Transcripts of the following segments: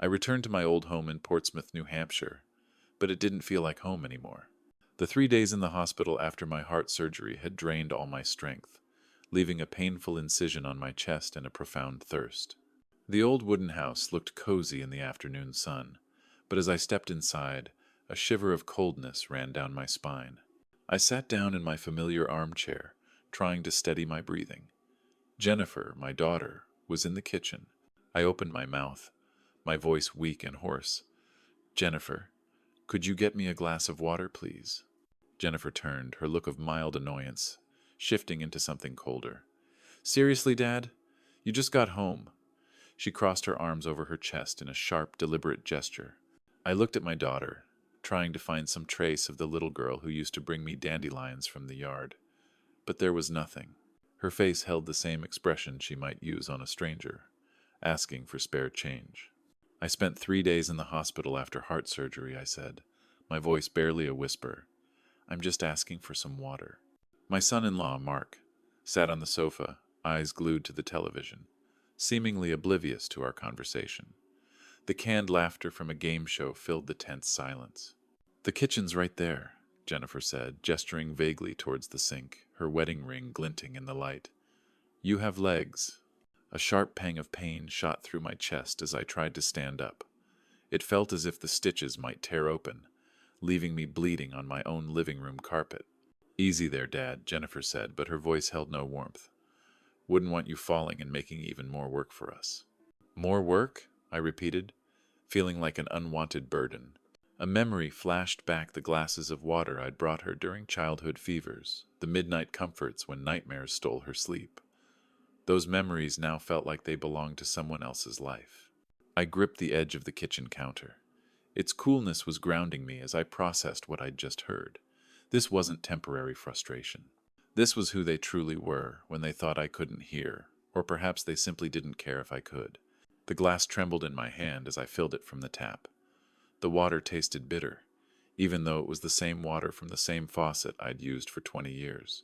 I returned to my old home in Portsmouth, New Hampshire, but it didn't feel like home anymore. The 3 days in the hospital after my heart surgery had drained all my strength, leaving a painful incision on my chest and a profound thirst. The old wooden house looked cozy in the afternoon sun, but as I stepped inside, a shiver of coldness ran down my spine. I sat down in my familiar armchair, trying to steady my breathing. Jennifer, my daughter, was in the kitchen. I opened my mouth, my voice weak and hoarse. "Jennifer, could you get me a glass of water, please?" Jennifer turned, her look of mild annoyance shifting into something colder. "Seriously, Dad? You just got home." She crossed her arms over her chest in a sharp, deliberate gesture. I looked at my daughter, trying to find some trace of the little girl who used to bring me dandelions from the yard. But there was nothing. Her face held the same expression she might use on a stranger, asking for spare change. "I spent 3 days in the hospital after heart surgery," I said, my voice barely a whisper. "I'm just asking for some water." My son-in-law, Mark, sat on the sofa, eyes glued to the television, seemingly oblivious to our conversation. The canned laughter from a game show filled the tense silence. "The kitchen's right there," Jennifer said, gesturing vaguely towards the sink, her wedding ring glinting in the light. "You have legs." A sharp pang of pain shot through my chest as I tried to stand up. It felt as if the stitches might tear open, leaving me bleeding on my own living room carpet. "Easy there, Dad," Jennifer said, but her voice held no warmth. "Wouldn't want you falling and making even more work for us." "More work?" I repeated, feeling like an unwanted burden. A memory flashed back the glasses of water I'd brought her during childhood fevers, the midnight comforts when nightmares stole her sleep. Those memories now felt like they belonged to someone else's life. I gripped the edge of the kitchen counter. Its coolness was grounding me as I processed what I'd just heard. This wasn't temporary frustration. This was who they truly were when they thought I couldn't hear, or perhaps they simply didn't care if I could. The glass trembled in my hand as I filled it from the tap. The water tasted bitter, even though it was the same water from the same faucet I'd used for 20 years.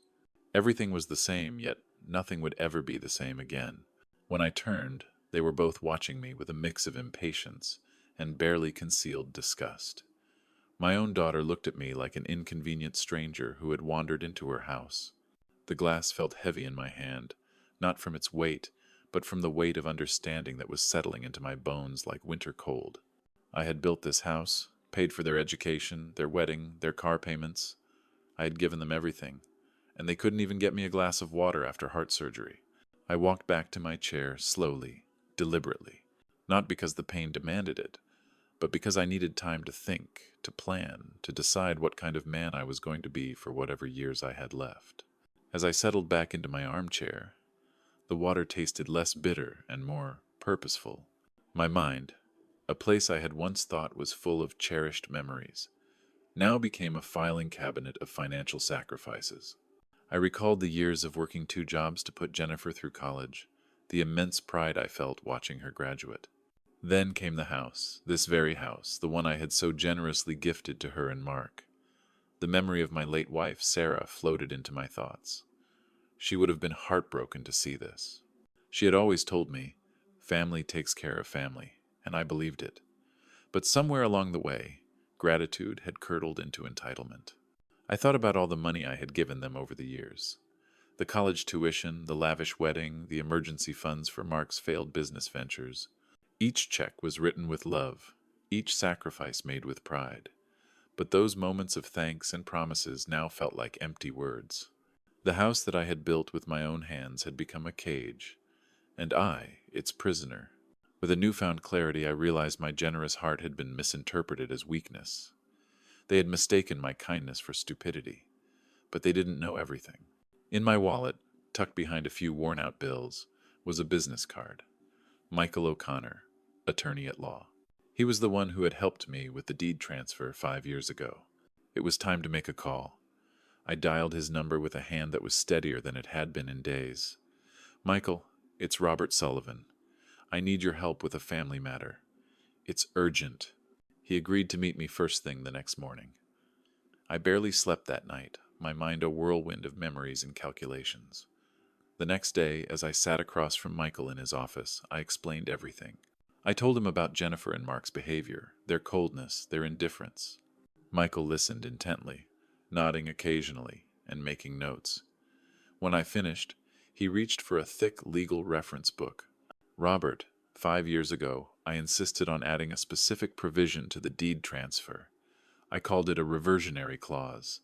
Everything was the same, yet nothing would ever be the same again. When I turned, they were both watching me with a mix of impatience and barely concealed disgust. My own daughter looked at me like an inconvenient stranger who had wandered into her house. The glass felt heavy in my hand, not from its weight, but from the weight of understanding that was settling into my bones like winter cold. I had built this house, paid for their education, their wedding, their car payments. I had given them everything, and they couldn't even get me a glass of water after heart surgery. I walked back to my chair slowly, deliberately, not because the pain demanded it, but because I needed time to think, to plan, to decide what kind of man I was going to be for whatever years I had left. As I settled back into my armchair, the water tasted less bitter and more purposeful. My mind, a place I had once thought was full of cherished memories, now became a filing cabinet of financial sacrifices. I recalled the years of working 2 jobs to put Jennifer through college, the immense pride I felt watching her graduate. Then came the house, this very house, the one I had so generously gifted to her and Mark. The memory of my late wife, Sarah, floated into my thoughts. She would have been heartbroken to see this. She had always told me, family takes care of family, and I believed it. But somewhere along the way, gratitude had curdled into entitlement. I thought about all the money I had given them over the years. The college tuition, the lavish wedding, the emergency funds for Mark's failed business ventures. Each check was written with love, each sacrifice made with pride. But those moments of thanks and promises now felt like empty words. The house that I had built with my own hands had become a cage, and I, its prisoner. With a newfound clarity, I realized my generous heart had been misinterpreted as weakness. They had mistaken my kindness for stupidity, but they didn't know everything. In my wallet, tucked behind a few worn-out bills, was a business card. Michael O'Connor, attorney at law. He was the one who had helped me with the deed transfer 5 years ago. It was time to make a call. I dialed his number with a hand that was steadier than it had been in days. "Michael, it's Robert Sullivan. I need your help with a family matter. It's urgent." He agreed to meet me first thing the next morning. I barely slept that night, my mind a whirlwind of memories and calculations. The next day, as I sat across from Michael in his office, I explained everything. I told him about Jennifer and Mark's behavior, their coldness, their indifference. Michael listened intently, nodding occasionally and making notes. When I finished, he reached for a thick legal reference book. Robert, 5 years ago, I insisted on adding a specific provision to the deed transfer. I called it a reversionary clause.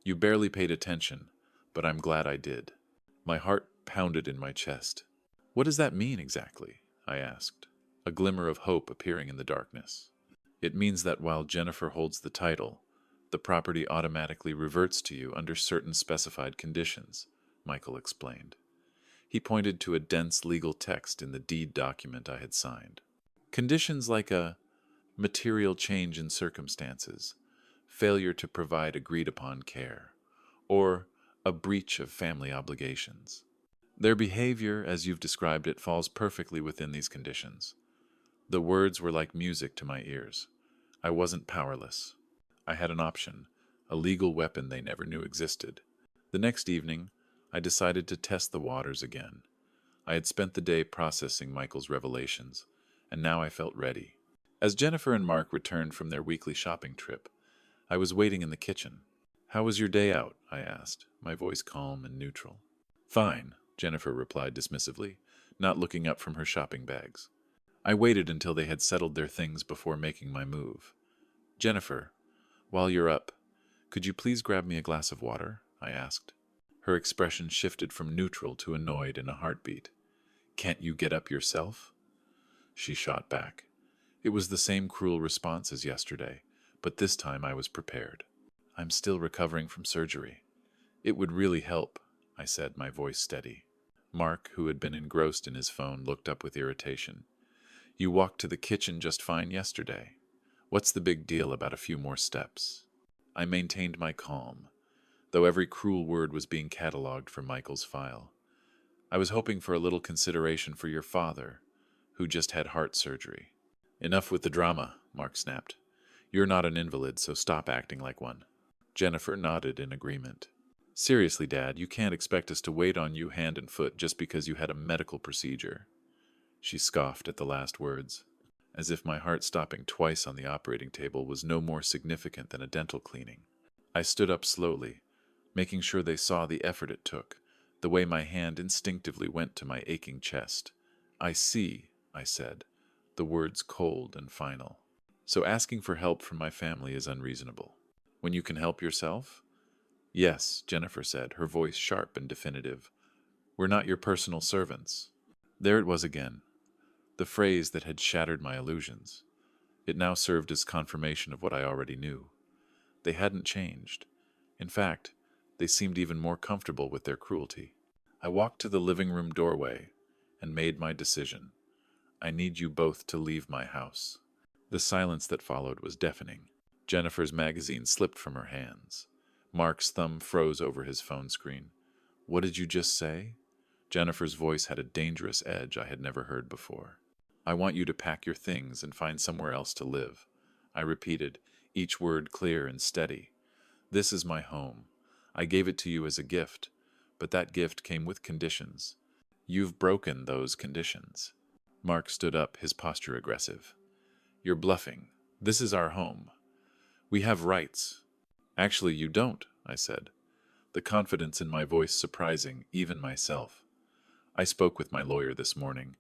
You barely paid attention, but I'm glad I did. My heart pounded in my chest. What does that mean exactly? I asked, a glimmer of hope appearing in the darkness. It means that while Jennifer holds the title, the property automatically reverts to you under certain specified conditions, Michael explained. He pointed to a dense legal text in the deed document I had signed. Conditions like a material change in circumstances, failure to provide agreed-upon care, or a breach of family obligations. Their behavior, as you've described it, falls perfectly within these conditions. The words were like music to my ears. I wasn't powerless. I had an option, a legal weapon they never knew existed. The next evening, I decided to test the waters again. I had spent the day processing Michael's revelations, and now I felt ready. As Jennifer and Mark returned from their weekly shopping trip, I was waiting in the kitchen. "How was your day out?" I asked, my voice calm and neutral. "Fine," Jennifer replied dismissively, not looking up from her shopping bags. I waited until they had settled their things before making my move. "Jennifer, while you're up, could you please grab me a glass of water?" I asked. Her expression shifted from neutral to annoyed in a heartbeat. "Can't you get up yourself?" She shot back. It was the same cruel response as yesterday, but this time I was prepared. "I'm still recovering from surgery. It would really help," I said, my voice steady. Mark, who had been engrossed in his phone, looked up with irritation. "You walked to the kitchen just fine yesterday. What's the big deal about a few more steps?" I maintained my calm, though every cruel word was being catalogued for Michael's file. "I was hoping for a little consideration for your father, who just had heart surgery." "Enough with the drama," Mark snapped. "You're not an invalid, so stop acting like one." Jennifer nodded in agreement. "Seriously, Dad, you can't expect us to wait on you hand and foot just because you had a medical procedure." She scoffed at the last words, as if my heart stopping twice on the operating table was no more significant than a dental cleaning. I stood up slowly, making sure they saw the effort it took, the way my hand instinctively went to my aching chest. "I see," I said, the words cold and final. "So asking for help from my family is unreasonable. When you can help yourself?" "Yes," Jennifer said, her voice sharp and definitive. "We're not your personal servants." There it was again, the phrase that had shattered my illusions. It now served as confirmation of what I already knew. They hadn't changed. In fact, they seemed even more comfortable with their cruelty. I walked to the living room doorway and made my decision. "I need you both to leave my house." The silence that followed was deafening. Jennifer's magazine slipped from her hands. Mark's thumb froze over his phone screen. "What did you just say?" Jennifer's voice had a dangerous edge I had never heard before. "I want you to pack your things and find somewhere else to live," I repeated, each word clear and steady. "This is my home. I gave it to you as a gift, but that gift came with conditions. You've broken those conditions." Mark stood up, his posture aggressive. "You're bluffing. This is our home. We have rights." "Actually, you don't," I said, the confidence in my voice surprising even myself. "I spoke with my lawyer this morning.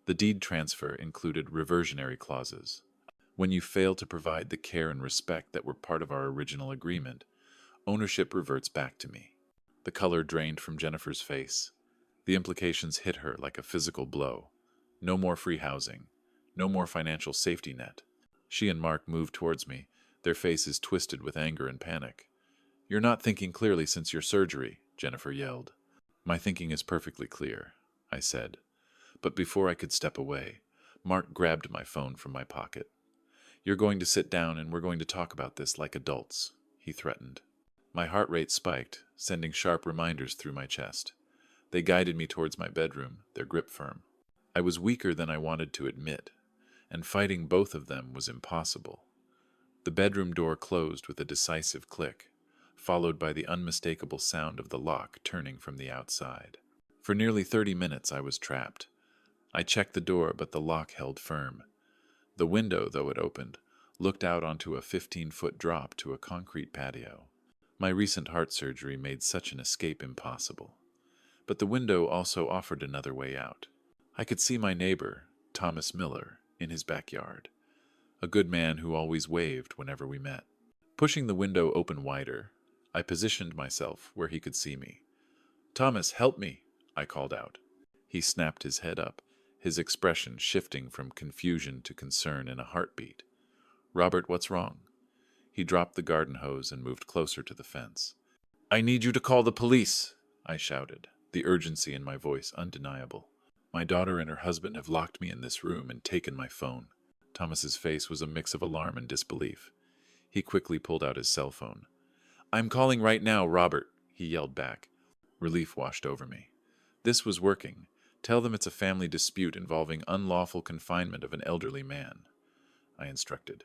The deed transfer included reversionary clauses. When you fail to provide the care and respect that were part of our original agreement, ownership reverts back to me." The color drained from Jennifer's face. The implications hit her like a physical blow. No more free housing. No more financial safety net. She and Mark moved towards me, their faces twisted with anger and panic. "You're not thinking clearly since your surgery," Jennifer yelled. "My thinking is perfectly clear," I said. But before I could step away, Mark grabbed my phone from my pocket. "You're going to sit down and we're going to talk about this like adults," he threatened. My heart rate spiked, sending sharp reminders through my chest. They guided me towards my bedroom, their grip firm. I was weaker than I wanted to admit, and fighting both of them was impossible. The bedroom door closed with a decisive click, followed by the unmistakable sound of the lock turning from the outside. For nearly 30 minutes I was trapped, I checked the door, but the lock held firm. The window, though it opened, looked out onto a 15-foot drop to a concrete patio. My recent heart surgery made such an escape impossible. But the window also offered another way out. I could see my neighbor, Thomas Miller, in his backyard, a good man who always waved whenever we met. Pushing the window open wider, I positioned myself where he could see me. "Thomas, help me!" I called out. He snapped his head up, his expression shifting from confusion to concern in a heartbeat. "Robert, what's wrong?" He dropped the garden hose and moved closer to the fence. "I need you to call the police," I shouted, the urgency in my voice undeniable. "My daughter and her husband have locked me in this room and taken my phone." Thomas's face was a mix of alarm and disbelief. He quickly pulled out his cell phone. "I'm calling right now, Robert," he yelled back. Relief washed over me. This was working. "Tell them it's a family dispute involving unlawful confinement of an elderly man," I instructed.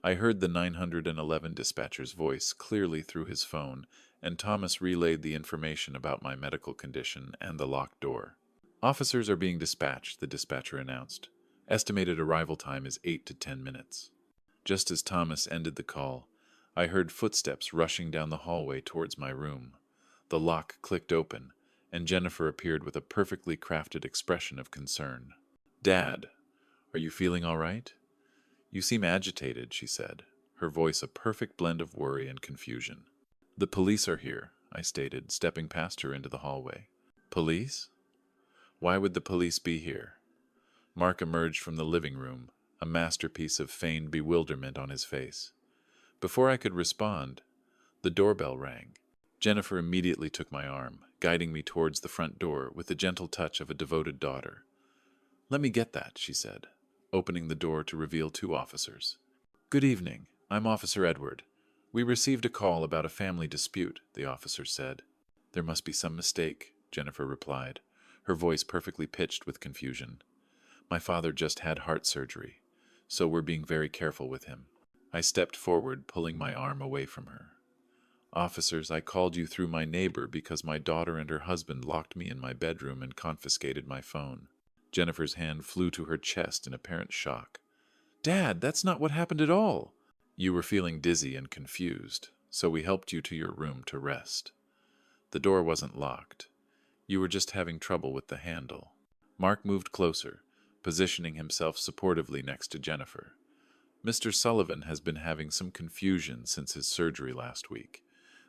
I heard the 911 dispatcher's voice clearly through his phone, and Thomas relayed the information about my medical condition and the locked door. "Officers are being dispatched," the dispatcher announced. "Estimated arrival time is 8 to 10 minutes. Just as Thomas ended the call, I heard footsteps rushing down the hallway towards my room. The lock clicked open, and Jennifer appeared with a perfectly crafted expression of concern. "Dad, are you feeling all right? You seem agitated," she said, her voice a perfect blend of worry and confusion. "The police are here," I stated, stepping past her into the hallway. "Police? Why would the police be here?" Mark emerged from the living room, a masterpiece of feigned bewilderment on his face. Before I could respond, the doorbell rang. Jennifer immediately took my arm, guiding me towards the front door with the gentle touch of a devoted daughter. "Let me get that," she said, opening the door to reveal 2 officers. "Good evening. I'm Officer Edward. We received a call about a family dispute," the officer said. "There must be some mistake," Jennifer replied, her voice perfectly pitched with confusion. "My father just had heart surgery, so we're being very careful with him." I stepped forward, pulling my arm away from her. "Officers, I called you through my neighbor because my daughter and her husband locked me in my bedroom and confiscated my phone." Jennifer's hand flew to her chest in apparent shock. "Dad, that's not what happened at all." "You were feeling dizzy and confused, so we helped you to your room to rest. The door wasn't locked. You were just having trouble with the handle." Mark moved closer, positioning himself supportively next to Jennifer. "Mr. Sullivan has been having some confusion since his surgery last week.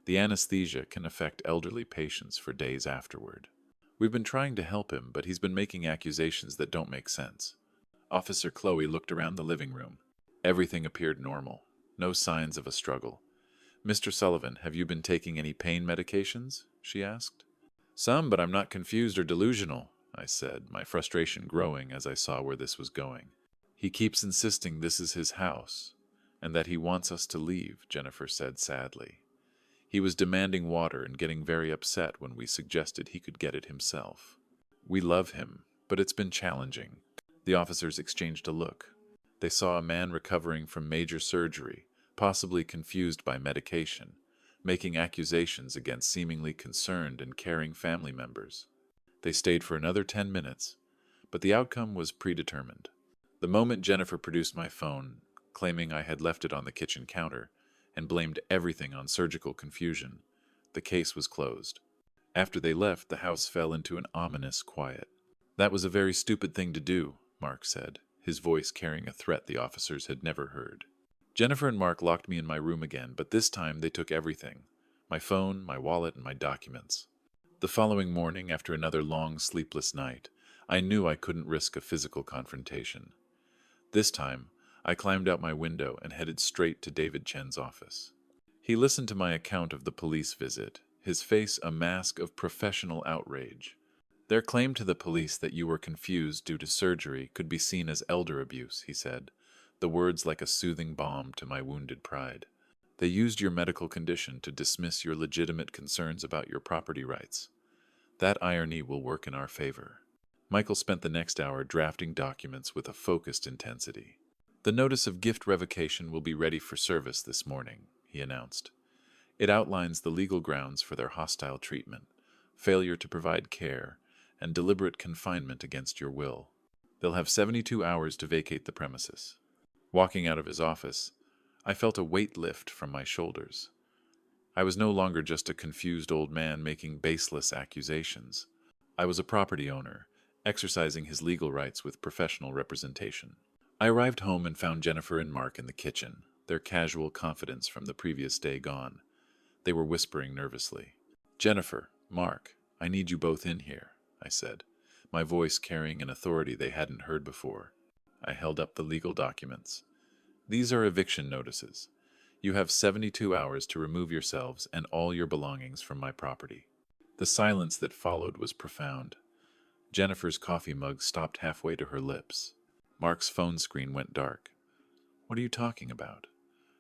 The anesthesia can affect elderly patients for days afterward. We've been trying to help him, but he's been making accusations that don't make sense." Officer Chloe looked around the living room. Everything appeared normal. No signs of a struggle. "Mr. Sullivan, have you been taking any pain medications?" she asked. "Some, but I'm not confused or delusional," I said, my frustration growing as I saw where this was going. "He keeps insisting this is his house, and that he wants us to leave," Jennifer said sadly. "He was demanding water and getting very upset when we suggested he could get it himself. We love him, but it's been challenging." The officers exchanged a look. They saw a man recovering from major surgery, possibly confused by medication, making accusations against seemingly concerned and caring family members. They stayed for another 10 minutes, but the outcome was predetermined. The moment Jennifer produced my phone, claiming I had left it on the kitchen counter, and blamed everything on surgical confusion, the case was closed. After they left, the house fell into an ominous quiet. "That was a very stupid thing to do," Mark said, his voice carrying a threat the officers had never heard. Jennifer and Mark locked me in my room again, but this time they took everything: my phone, my wallet, and my documents. The following morning, after another long, sleepless night, I knew I couldn't risk a physical confrontation. This time, I climbed out my window and headed straight to David Chen's office. He listened to my account of the police visit, his face a mask of professional outrage. "Their claim to the police that you were confused due to surgery could be seen as elder abuse," he said, the words like a soothing balm to my wounded pride. "They used your medical condition to dismiss your legitimate concerns about your property rights. That irony will work in our favor." Michael spent the next hour drafting documents with a focused intensity. "The notice of gift revocation will be ready for service this morning," he announced. "It outlines the legal grounds for their hostile treatment, failure to provide care, and deliberate confinement against your will. They'll have 72 hours to vacate the premises. Walking out of his office, I felt a weight lift from my shoulders. I was no longer just a confused old man making baseless accusations. I was a property owner, exercising his legal rights with professional representation. I arrived home and found Jennifer and Mark in the kitchen, their casual confidence from the previous day gone. They were whispering nervously. "Jennifer, Mark, I need you both in here," I said, my voice carrying an authority they hadn't heard before. I held up the legal documents. "These are eviction notices. You have 72 hours to remove yourselves and all your belongings from my property." The silence that followed was profound. Jennifer's coffee mug stopped halfway to her lips. Mark's phone screen went dark. "What are you talking about?"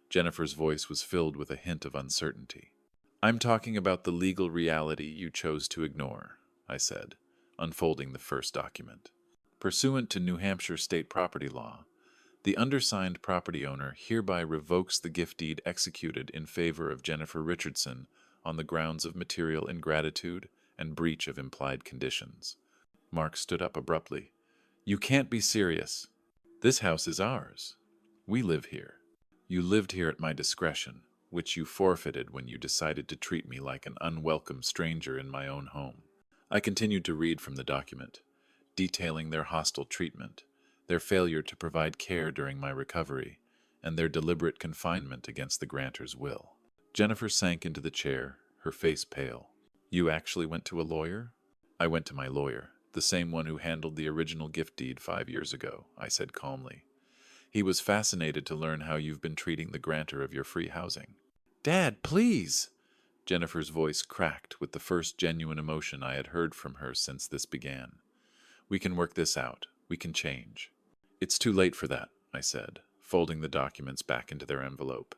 Jennifer's voice was filled with a hint of uncertainty. "I'm talking about the legal reality you chose to ignore," I said, unfolding the first document. "Pursuant to New Hampshire state property law, the undersigned property owner hereby revokes the gift deed executed in favor of Jennifer Richardson on the grounds of material ingratitude and breach of implied conditions." Mark stood up abruptly. "You can't be serious. This house is ours. We live here. You lived here at my discretion, which you forfeited when you decided to treat me like an unwelcome stranger in my own home." I continued to read from the document, detailing their hostile treatment, their failure to provide care during my recovery, and their deliberate confinement against the grantor's will. Jennifer sank into the chair, her face pale. "You actually went to a lawyer?" "I went to my lawyer, the same one who handled the original gift deed 5 years ago," I said calmly. "He was fascinated to learn how you've been treating the grantor of your free housing." "Dad, please!" Jennifer's voice cracked with the first genuine emotion I had heard from her since this began. "We can work this out. We can change." "It's too late for that," I said, folding the documents back into their envelope.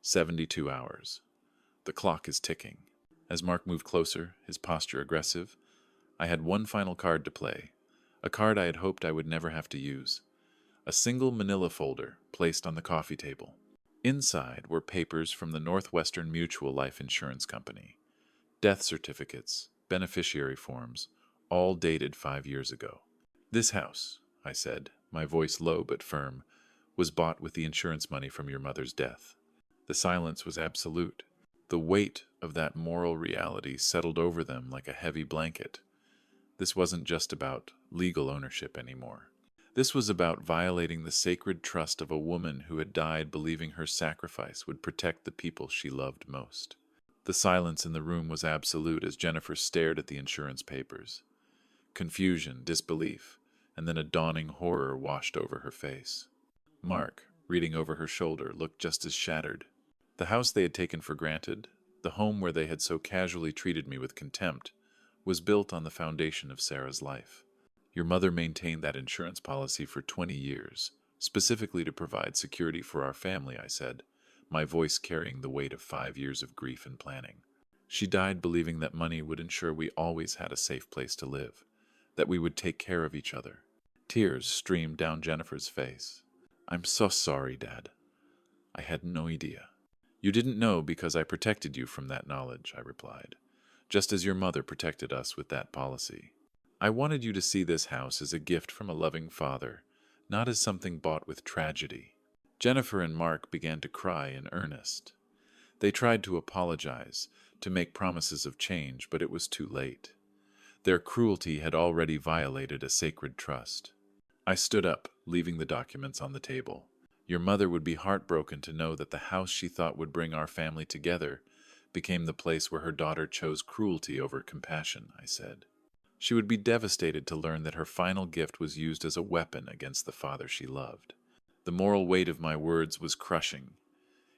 72 hours. The clock is ticking. As Mark moved closer, his posture aggressive, I had one final card to play, a card I had hoped I would never have to use. A single manila folder placed on the coffee table. Inside were papers from the Northwestern Mutual Life Insurance Company. Death certificates, beneficiary forms, all dated 5 years ago. "This house," I said, my voice low but firm, "was bought with the insurance money from your mother's death." The silence was absolute. The weight of that moral reality settled over them like a heavy blanket. This wasn't just about legal ownership anymore. This was about violating the sacred trust of a woman who had died believing her sacrifice would protect the people she loved most. The silence in the room was absolute as Jennifer stared at the insurance papers. Confusion, disbelief, and then a dawning horror washed over her face. Mark, reading over her shoulder, looked just as shattered. The house they had taken for granted, the home where they had so casually treated me with contempt, was built on the foundation of Sarah's life. "Your mother maintained that insurance policy for 20 years, specifically to provide security for our family," I said, my voice carrying the weight of 5 years of grief and planning. "She died believing that money would ensure we always had a safe place to live, that we would take care of each other." Tears streamed down Jennifer's face. "I'm so sorry, Dad. I had no idea." "You didn't know because I protected you from that knowledge," I replied, "just as your mother protected us with that policy. I wanted you to see this house as a gift from a loving father, not as something bought with tragedy." Jennifer and Mark began to cry in earnest. They tried to apologize, to make promises of change, but it was too late. Their cruelty had already violated a sacred trust. I stood up, leaving the documents on the table. "Your mother would be heartbroken to know that the house she thought would bring our family together became the place where her daughter chose cruelty over compassion," I said. "She would be devastated to learn that her final gift was used as a weapon against the father she loved." The moral weight of my words was crushing.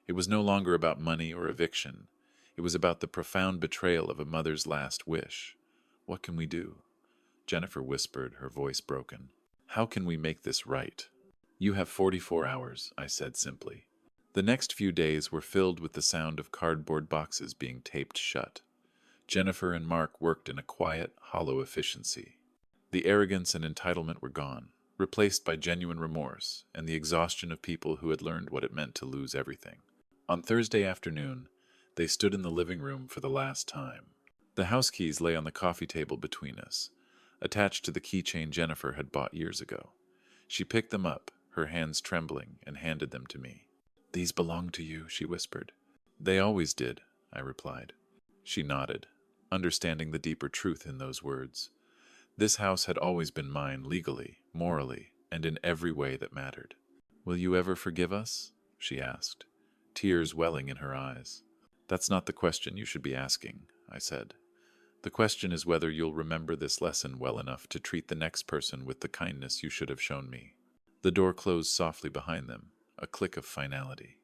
It was no longer about money or eviction. It was about the profound betrayal of a mother's last wish. "What can we do?" Jennifer whispered, her voice broken. "How can we make this right?" "You have 44 hours, I said simply. The next few days were filled with the sound of cardboard boxes being taped shut. Jennifer and Mark worked in a quiet, hollow efficiency. The arrogance and entitlement were gone, replaced by genuine remorse and the exhaustion of people who had learned what it meant to lose everything. On Thursday afternoon, they stood in the living room for the last time. The house keys lay on the coffee table between us, attached to the keychain Jennifer had bought years ago. She picked them up, her hands trembling, and handed them to me. "These belong to you," she whispered. "They always did," I replied. She nodded, understanding the deeper truth in those words. This house had always been mine legally, morally, and in every way that mattered. "Will you ever forgive us?" she asked, tears welling in her eyes. "That's not the question you should be asking," I said. "The question is whether you'll remember this lesson well enough to treat the next person with the kindness you should have shown me." The door closed softly behind them, a click of finality.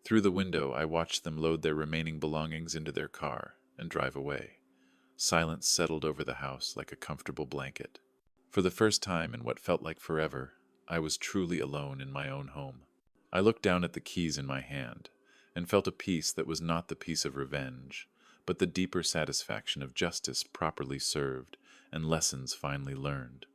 Through the window, I watched them load their remaining belongings into their car and drive away. Silence settled over the house like a comfortable blanket. For the first time in what felt like forever, I was truly alone in my own home. I looked down at the keys in my hand and felt a peace that was not the peace of revenge, but the deeper satisfaction of justice properly served and lessons finally learned.